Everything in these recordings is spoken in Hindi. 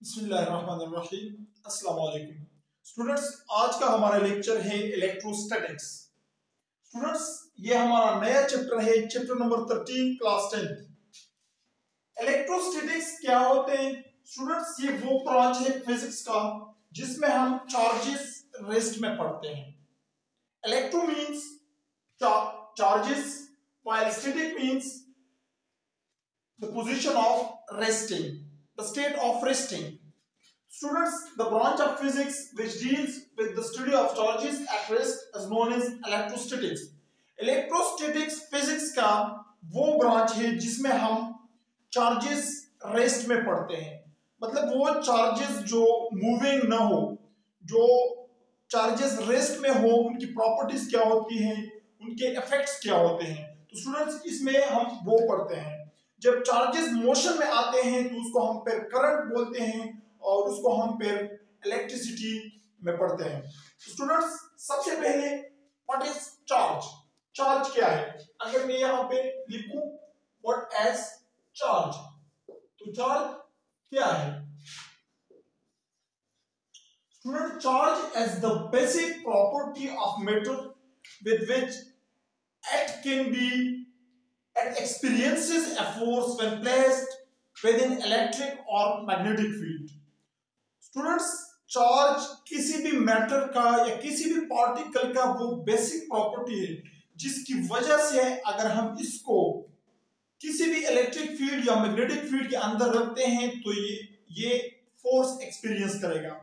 बिस्मिल्लाहिर्रहमानिर्रहीम। अस्सलाम वालेकुम स्टूडेंट्स, आज का हमारा लेक्चर है इलेक्ट्रोस्टैटिक्स। स्टूडेंट्स, ये हमारा नया चैप्टर है, चैप्टर नंबर 13 क्लास 10। इलेक्ट्रोस्टैटिक्स क्या होते हैं स्टूडेंट्स? ये वो ब्रांच है फिजिक्स का जिसमें हम चार्जेस रेस्ट में पढ़ते हैं। Electro means charges while static means the position of resting, the state of resting. Students, the branch of physics which deals with the study of charges at rest is known as electrostatics. Electrostatics physics का वो ब्रांच है जिसमें हम चार्जेस रेस्ट में पढ़ते हैं। मतलब वो चार्जेस जो मूविंग ना हो, जो चार्जेस रेस्ट में हो, उनकी प्रॉपर्टीज क्या होती हैं, उनके इफेक्ट्स क्या होते हैं। तो स्टूडेंट्स, इसमें हम वो पढ़ते हैं। जब चार्जेस मोशन में आते हैं तो उसको हम फिर करंट बोलते हैं और उसको हम फिर इलेक्ट्रिसिटी में पढ़ते हैं। स्टूडेंट्स, सबसे पहले व्हाट इज चार्ज? चार्ज क्या है? अगर मैं यहाँ पे लिखूं व्हाट एज चार्ज, तो चार्ज क्या है? Student, charge is the basic property of matter with which it can be it experiences a force when placed within electric or magnetic field. Students, charge किसी भी मैटर का या किसी भी पार्टिकल का वो बेसिक प्रॉपर्टी है जिसकी वजह से अगर हम इसको किसी भी इलेक्ट्रिक फील्ड या मैग्नेटिक फील्ड के अंदर रखते हैं तो ये फोर्स एक्सपीरियंस करेगा,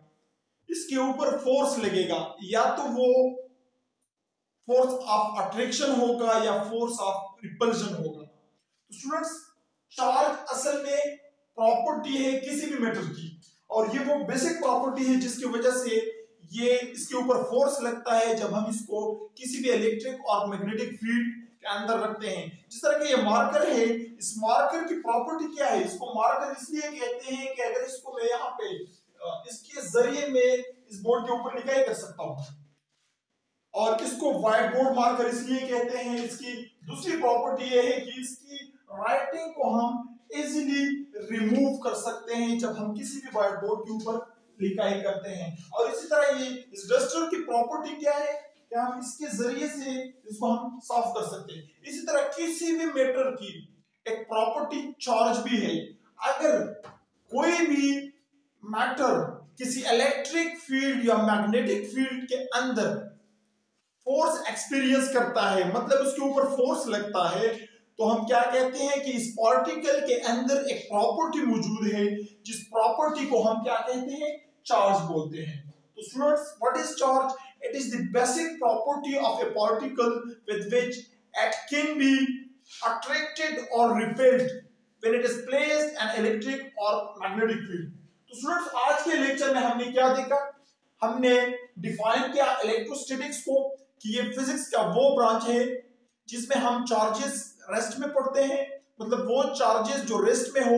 इसके ऊपर फोर्स लगेगा, या तो वो फोर्स ऑफ अट्रैक्शन होगा या फोर्स ऑफ रिपल्शन होगा। तो स्टूडेंट्स, चार्ज असल में प्रॉपर्टी है किसी भी मैटर की और ये वो बेसिक प्रॉपर्टी है जिसकी वजह से ये इसके ऊपर फोर्स लगता है जब हम इसको किसी भी इलेक्ट्रिक और मैग्नेटिक फील्ड के अंदर रखते हैं। जिस तरह के ये मार्कर है, इस मार्कर की प्रॉपर्टी क्या है? इसको मार्कर इसलिए कहते हैं कि अगर इसको मैं यहाँ पे इसके जरिए में इस बोर्ड के ऊपर लिखाई कर सकता हूँ। और इसको व्हाइट बोर्ड मार्कर इसलिए कहते हैं, इसकी दूसरी प्रॉपर्टी ये है कि इसकी राइटिंग को हम इजीली रिमूव कर सकते हैं जब हम किसी भी व्हाइट बोर्ड के ऊपर लिखाई करते हैं। और इसी तरह ये इस डस्टर की प्रॉपर्टी क्या है कि हम इसके जरिए से इसको हम साफ कर सकते हैं। इसी तरह किसी भी मैटर की एक प्रॉपर्टी चार्ज भी है। अगर कोई भी मैटर किसी इलेक्ट्रिक फील्ड या मैग्नेटिक फील्ड के अंदर फोर्स एक्सपीरियंस करता है, मतलब उसके ऊपर फोर्स लगता है, तो हम क्या कहते हैं कि इस पार्टिकल के अंदर एक प्रॉपर्टी मौजूद है जिस प्रॉपर्टी को हम क्या कहते हैं? चार्ज बोलते हैं। तो students, what is charge? It is the basic property of a particle with which it can be attracted और repelled when it is placed in electric और मैग्नेटिक फील्ड। तो स्टूडेंट्स, आज के लेक्चर में हमने क्या देखा? हमने डिफाइन किया इलेक्ट्रोस्टैटिक्स को कि ये फिजिक्स का वो ब्रांच है जिसमें हम चार्जेस रेस्ट में पढ़ते हैं। मतलब वो चार्जेस जो रेस्ट में हो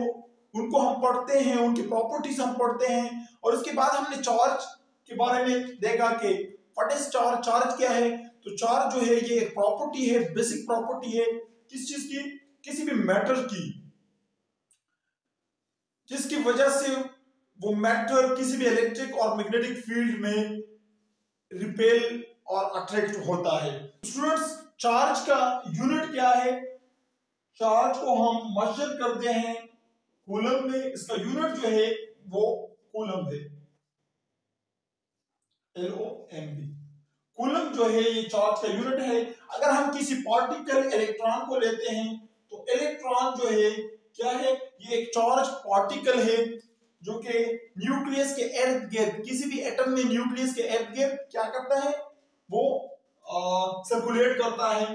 उनको हम पढ़ते हैं, उनकी प्रॉपर्टीज हम पढ़ते हैं। और उसके बाद हमने चार्ज के बारे में देखा कि व्हाट इज चार्ज, चार्ज क्या है। तो चार्ज जो है ये एक प्रॉपर्टी है, बेसिक प्रॉपर्टी है किस चीज की? किसी भी मैटर की, जिसकी वजह से वो मैटर किसी भी इलेक्ट्रिक और मैग्नेटिक फील्ड में रिपेल और अट्रैक्ट होता है। स्टूडेंट्स, चार्ज का यूनिट क्या है? चार्ज को हम मेजर करते हैं कूलम में। इसका यूनिट जो है वो कूलम है, LOMB। कूलम जो है ये चार्ज का यूनिट है। अगर हम किसी पार्टिकल इलेक्ट्रॉन को लेते हैं तो इलेक्ट्रॉन जो है क्या है? ये एक चार्ज पार्टिकल है जो कि न्यूक्लियस के इर्द गिर्द, किसी भी एटम में न्यूक्लियस के इर्द गिर्द क्या करता है? वो सर्कुलेट करता है।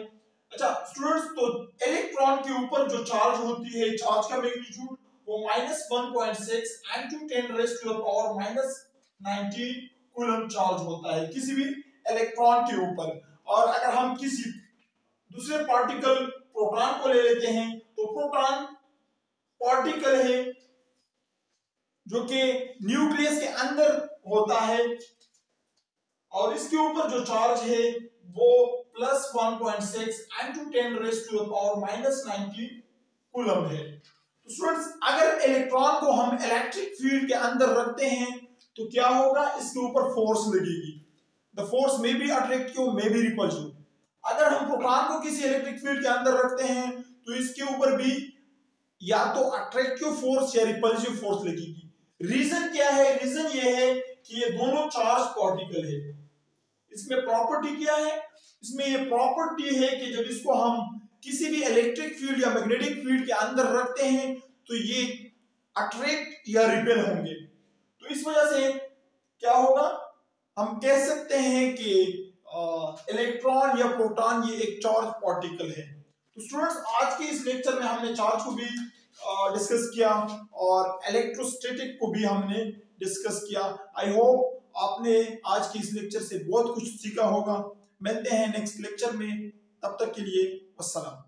अच्छा स्टूडेंट्स, तो इलेक्ट्रॉन के ऊपर जो चार्ज होती है, चार्ज का मैग्नीट्यूड वो -1.6 × 10⁻⁻⁻19 कूलम चार्ज होता है किसी भी इलेक्ट्रॉन के ऊपर। और अगर हम किसी दूसरे पार्टिकल प्रोटॉन को ले लेते हैं तो प्रोटॉन पार्टिकल है जो कि न्यूक्लियस के अंदर होता है और इसके ऊपर जो चार्ज है वो +1.6 × 10⁻⁻19 कूलम है। तो स्टूडेंट्स अगर इलेक्ट्रॉन को हम इलेक्ट्रिक फील्ड के अंदर रखते हैं तो क्या होगा, इसके ऊपर फोर्स लगेगी। The force may be attractive may be repulsive. अगर हम प्रोटॉन को किसी इलेक्ट्रिक फील्ड के अंदर रखते हैं तो इसके ऊपर भी या तो अट्रैक्टिव फोर्स या रिपल्सिव फोर्स लगेगी। रीजन क्या है, रीजन ये है कि ये दोनों चार्ज पार्टिकल है। इसमें प्रॉपर्टी क्या है, इसमें ये प्रॉपर्टी है कि जब इसको हम किसी भी इलेक्ट्रिक फील्ड या मैग्नेटिक फील्ड के अंदर रखते हैं तो ये अट्रैक्ट या रिपेल होंगे। तो इस वजह से क्या होगा, हम कह सकते हैं कि इलेक्ट्रॉन या प्रोटॉन ये एक चार्ज पार्टिकल है। तो स्टूडेंट्स आज के इस लेक्चर में हमने चार्ज को भी डिस्कस किया और इलेक्ट्रोस्टैटिक को भी हमने डिस्कस किया। आई होप आपने आज के इस लेक्चर से बहुत कुछ सीखा होगा। मिलते हैं नेक्स्ट लेक्चर में, तब तक के लिए अस्सलाम।